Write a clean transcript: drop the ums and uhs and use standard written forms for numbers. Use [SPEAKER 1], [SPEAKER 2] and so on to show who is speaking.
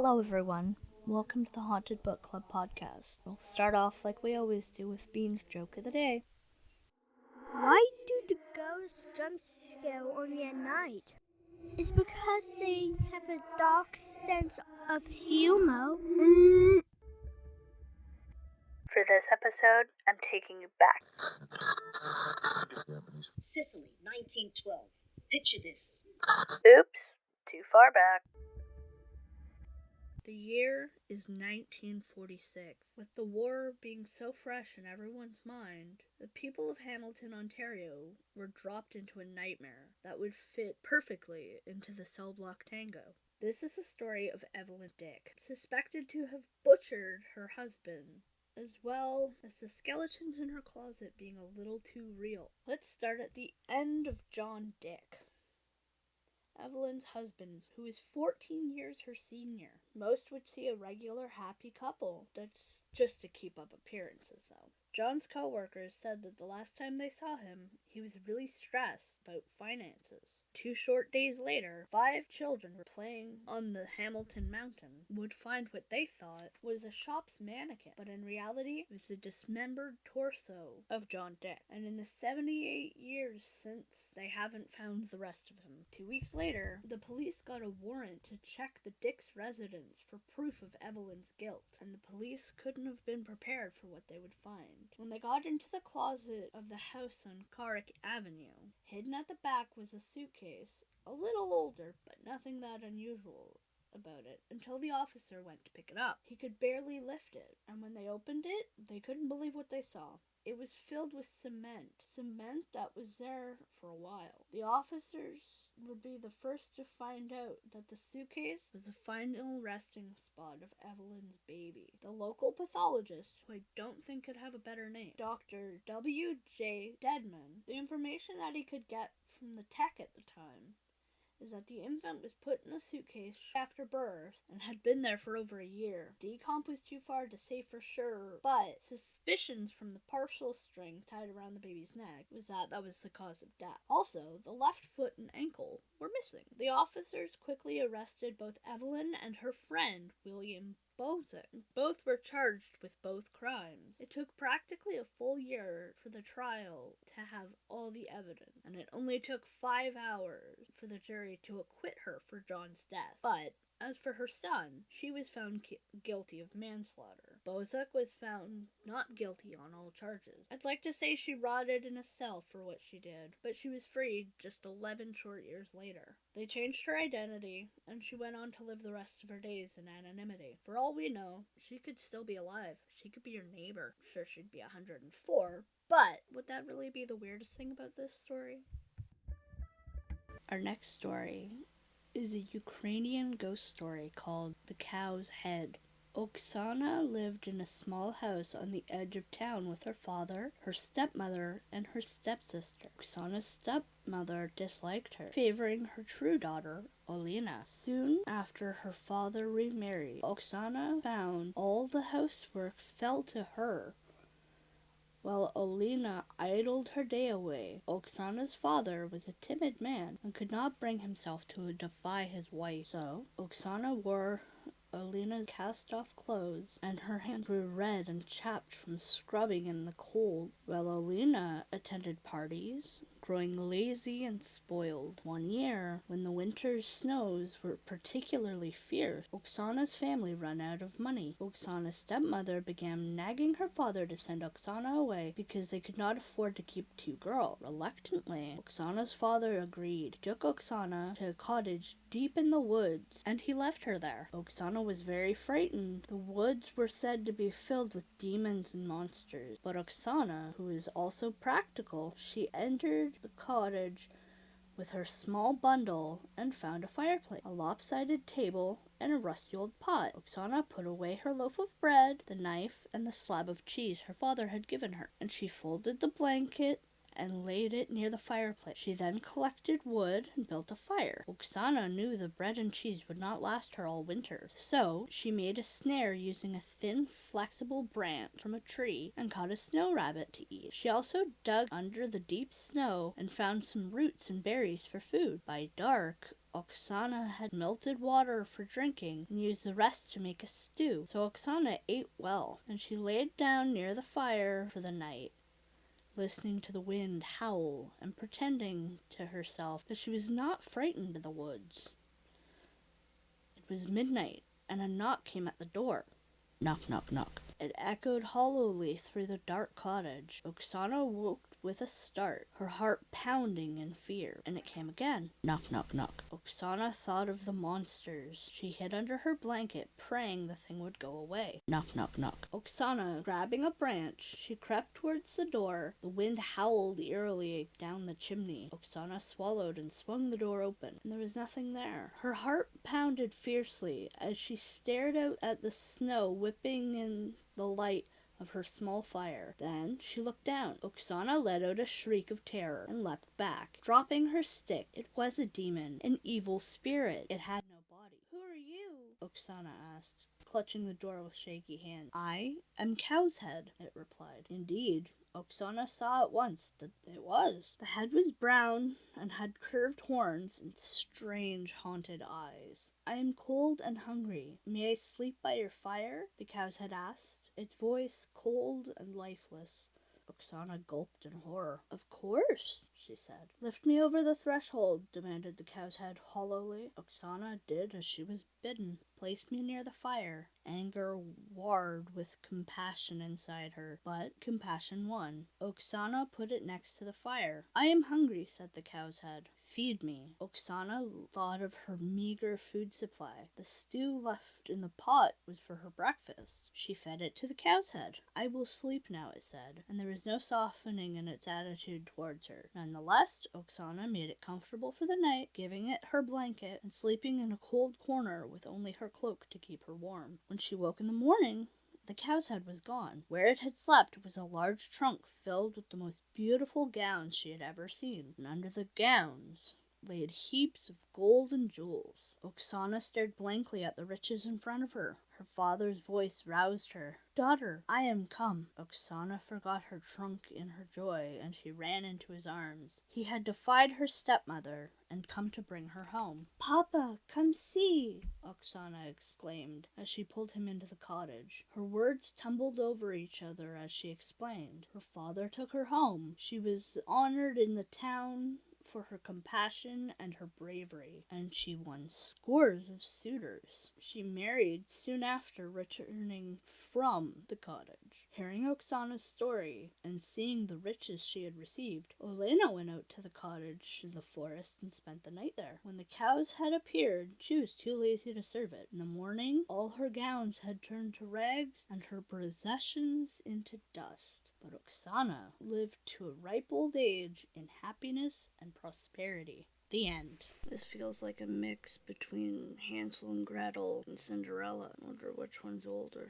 [SPEAKER 1] Hello, everyone. Welcome to the Haunted Book Club podcast. We'll start off like we always do with Bean's joke of the day.
[SPEAKER 2] Why do the ghosts jump scare only at night? It's because they have a dark sense of humor.
[SPEAKER 1] For this episode, I'm taking you back.
[SPEAKER 3] Sicily, 1912. Picture this.
[SPEAKER 1] Oops, too far back. The year is 1946. With the war being so fresh in everyone's mind, the people of Hamilton, Ontario were dropped into a nightmare that would fit perfectly into the cell block tango. This is the story of Evelyn Dick, suspected to have butchered her husband, as well as the skeletons in her closet being a little too real. Let's start at the end of John Dick, Evelyn's husband, who is 14 years her senior. Most would see a regular happy couple. That's just to keep up appearances, though. John's co-workers said that the last time they saw him, he was really stressed about finances. 2 short days later, 5 children were playing on the Hamilton Mountain would find what they thought was a shop's mannequin, but in reality, it was the dismembered torso of John Dick. And in the 78 years since, they haven't found the rest of him. 2 weeks later, the police got a warrant to check the Dick's residence for proof of Evelyn's guilt, and the police couldn't have been prepared for what they would find. When they got into the closet of the house on Carrick Avenue, hidden at the back was a suitcase, a little older, but nothing that unusual about it, until the officer went to pick it up. He could barely lift it, and when they opened it, they couldn't believe what they saw. It was filled with cement that was there for a while. The officers would be the first to find out that the suitcase was the final resting spot of Evelyn's baby. The local pathologist, who I don't think could have a better name, Dr. W.J. Deadman, the information that he could get from the tech at the time is that the infant was put in the suitcase after birth and had been there for over a year. Decomp was too far to say for sure, but suspicions from the partial string tied around the baby's neck was that was the cause of death. Also, the left foot and ankle were missing. The officers quickly arrested both Evelyn and her friend, William Bozick. Both were charged with both crimes. It took practically a full year for the trial to have all the evidence, and it only took 5 hours for the jury to acquit her for John's death. But as for her son, she was found guilty of manslaughter. Bozick was found not guilty on all charges. I'd like to say she rotted in a cell for what she did, but she was freed just 11 short years later. They changed her identity, and she went on to live the rest of her days in anonymity. For all we know, she could still be alive. She could be your neighbor. I'm sure she'd be 104, but would that really be the weirdest thing about this story? Our next story is a Ukrainian ghost story called The Cow's Head. Oksana lived in a small house on the edge of town with her father, her stepmother, and her stepsister. Oksana's stepmother disliked her, favoring her true daughter, Olena. Soon after her father remarried, Oksana found all the housework fell to her, while Olena idled her day away. Oksana's father was a timid man and could not bring himself to defy his wife, so Oksana wore Olena's cast-off clothes, and her hands grew red and chapped from scrubbing in the cold, while Olena attended parties, growing lazy and spoiled. One year, when the winter's snows were particularly fierce, Oksana's family ran out of money. Oksana's stepmother began nagging her father to send Oksana away because they could not afford to keep 2 girls. Reluctantly, Oksana's father agreed, took Oksana to a cottage deep in the woods, and he left her there. Oksana was very frightened. The woods were said to be filled with demons and monsters, but Oksana, who is also practical, she entered the cottage with her small bundle and found a fireplace, a lopsided table, and a rusty old pot. Oksana put away her loaf of bread, the knife, and the slab of cheese her father had given her, and she folded the blanket and laid it near the fireplace. She then collected wood and built a fire. Oksana knew the bread and cheese would not last her all winter, so she made a snare using a thin, flexible branch from a tree and caught a snow rabbit to eat. She also dug under the deep snow and found some roots and berries for food. By dark, Oksana had melted water for drinking and used the rest to make a stew, so Oksana ate well, and she laid down near the fire for the night, listening to the wind howl and pretending to herself that she was not frightened in the woods. It was midnight, and a knock came at the door. Knock, knock, knock. It echoed hollowly through the dark cottage. Oksana woke with a start, her heart pounding in fear, and it came again. Knock, knock, knock. Oksana thought of the monsters she hid under her blanket, praying the thing would go away. Knock, knock, knock. Oksana, grabbing a branch, she crept towards the door. The wind howled eerily down the chimney. Oksana swallowed and swung the door open, and there was nothing there. Her heart pounded fiercely as she stared out at the snow whipping in the light of her small fire. Then she looked down. Oksana let out a shriek of terror and leapt back, dropping her stick. It was a demon, an evil spirit. It had no body. "Who are you?" Oksana asked, clutching the door with shaky hands. "I am Cowshead," it replied. Indeed, Oksana saw at once that it was. The head was brown and had curved horns and strange haunted eyes. "I am cold and hungry. May I sleep by your fire?" the Cowshead asked, its voice cold and lifeless. Oksana gulped in horror. "Of course," she said. "Lift me over the threshold," demanded the Cowshead hollowly. Oksana did as she was bidden, placed me near the fire. Anger warred with compassion inside her, but compassion won. Oksana put it next to the fire. "I am hungry," said the Cowshead. "Feed me." Oksana thought of her meager food supply. The stew left in the pot was for her breakfast. She fed it to the Cowshead. "I will sleep now," it said, and there was no softening in its attitude towards her. Nonetheless, Oksana made it comfortable for the night, giving it her blanket and sleeping in a cold corner with only her cloak to keep her warm. When she woke in the morning, the Cowshead was gone. Where it had slept was a large trunk filled with the most beautiful gowns she had ever seen, and under the gowns laid heaps of gold and jewels. Oksana stared blankly at the riches in front of her. Her father's voice roused her. "Daughter, I am come." Oksana forgot her trunk in her joy, and she ran into his arms. He had defied her stepmother and come to bring her home. "Papa, come see!" Oksana exclaimed as she pulled him into the cottage. Her words tumbled over each other as she explained. Her father took her home. She was honored in the town for her compassion and her bravery, and she won scores of suitors. She married soon after returning from the cottage. Hearing Oksana's story and seeing the riches she had received, Olena went out to the cottage in the forest and spent the night there. When the Cowshead appeared, she was too lazy to serve it. In the morning, all her gowns had turned to rags and her possessions into dust. But Oksana lived to a ripe old age in happiness and prosperity. The end. This feels like a mix between Hansel and Gretel and Cinderella. I wonder which one's older.